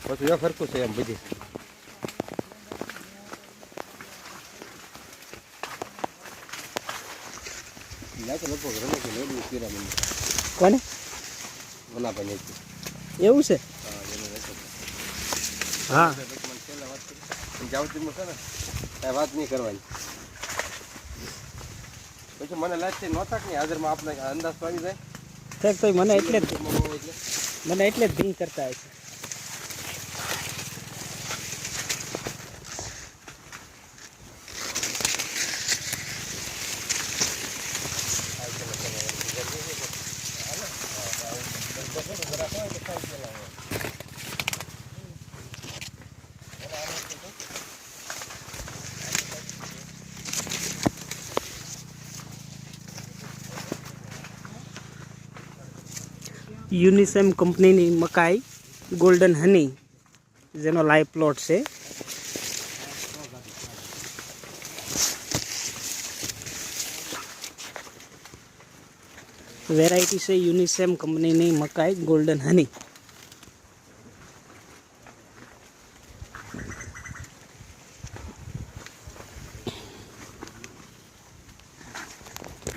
પછી એ ફરકું છે એમ બધી કોને એવું છે? હા વાત નહીં કરવાની. પછી મને લાગે છે નહોતા કે હાજરમાં આપણે અંદાજ તો આવી જાય તો મને એટલે જ ભીંગ કરતા હશે. યુનિસેમ કંપનીની મકાઈ ગોલ્ડન હની જેનો લાઈવ પ્લોટ છે. વેરાયટી છે યુનિસેમ કંપનીની મકાઈ ગોલ્ડન હની.